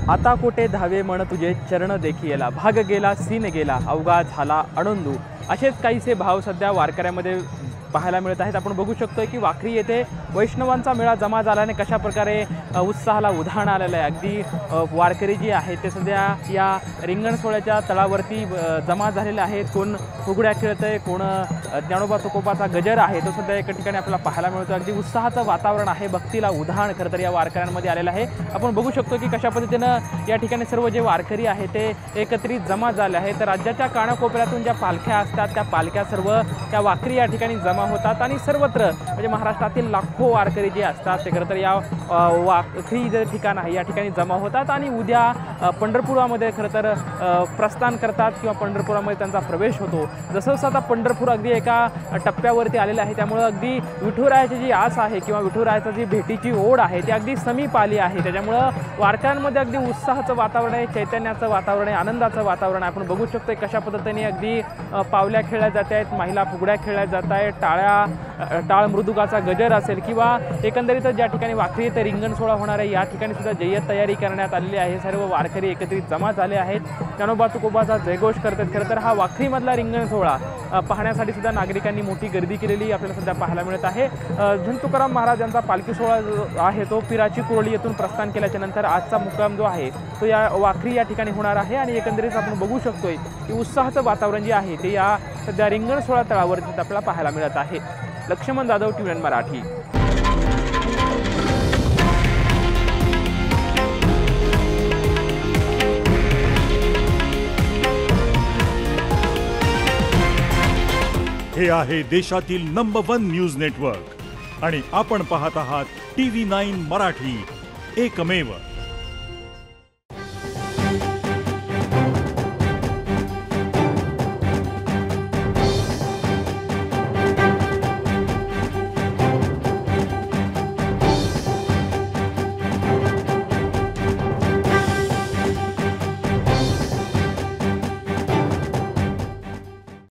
आता कोठे धावे म्हण तुझे चरण देखियला, भाग गेला सीन गेला अवघा झाला अणंदू, असेच काहीसे भाव सध्या वारकऱ्यामध्ये पाहायला मिळत आहेत। आपण बघू शकतोय की वाखरी येथे वैष्णवांचा मेळा जमा झाल्याने कशा प्रकारे उत्साहाला उधाण आलेलं आहे। अगदी वारकरी जी आहेत ते सध्या या रिंगण सोहळ्याच्या तळावरती जमा झालेले आहेत। कोण फुगड्या खेळतंय, कोण ज्ञानोबा तुकोबाचा गजर आहे तो सध्या एका ठिकाणी आपल्याला पाहायला मिळतो। अगदी उत्साहाचं वातावरण आहे, भक्तीला उधाण खरं तर या वारकऱ्यांमध्ये आलेलं आहे। आपण बघू शकतो की कशा पद्धतीनं या ठिकाणी सर्व जे वारकरी आहेत ते एकत्रित जमा झाले आहेत। तर राज्याच्या कानाकोपऱ्यातून ज्या पालख्या असतात त्या पालख्या सर्व त्या वाखरी या ठिकाणी जमा होतात आणि सर्वत्र म्हणजे महाराष्ट्रातील लाखो वारकरी जे असतात ते खरं तर या वाखरी जे ठिकाण आहे या ठिकाणी जमा होतात आणि उद्या पंढरपुरामध्ये खरं तर प्रस्थान करतात किंवा पंढरपुरामध्ये त्यांचा प्रवेश होतो। जसं आता पंढरपूर अगदी एका टप्प्यावरती आलेलं आहे, त्यामुळे अगदी विठुरायाची जी आस आहे किंवा विठुरायाची जी भेटीची ओढ आहे ती अगदी समीप आली आहे। त्याच्यामुळं वारकऱ्यांमध्ये अगदी उत्साहाचं वातावरण आहे, चैतन्याचं वातावरण आहे, आनंदाचं वातावरण आहे। आपण बघू शकतो कशा पद्धतीने अगदी पावल्या खेळल्या जात आहेत, महिला फुगड्या खेळल्या जात आहेत, टाळ मृदुगाचा गजर असेल किंवा एकंदरीत ज्या ठिकाणी वाखरी ते रिंगण सोहळा होणार आहे या ठिकाणी सुद्धा जय्यत तयारी करण्यात आलेली आहे। सर्व वारकरी एकत्रित जमा झाले आहेत, ज्ञानोबा तुकोबाचा जयघोष करतात। खरं तर हा वाखरीमधला रिंगण सोहळा पाहण्यासाठी सुद्धा नागरिकांनी मोठी गर्दी केलेली आपल्याला सध्या पाहायला मिळत आहे। संत तुकाराम महाराजांचा पालखी सोहळा आहे तो पिराची कुरोळी येथून प्रस्थान केल्याच्या नंतर आजचा मुक्काम जो आहे तो या वाखरी या ठिकाणी होणार आहे आणि एकंदरीत आपण बघू शकतोय की उत्साहाचं वातावरण जे आहे ते या सध्या रिंगण सोहळा तळावरती आपल्याला पाहायला मिळत आहे। लक्ष्मण जाधव, TVN मराठी। हे आहे देशातील नंबर 1 न्यूज नेटवर्क आणि आपण पाहत आहात TV9 मराठी, एकमेव।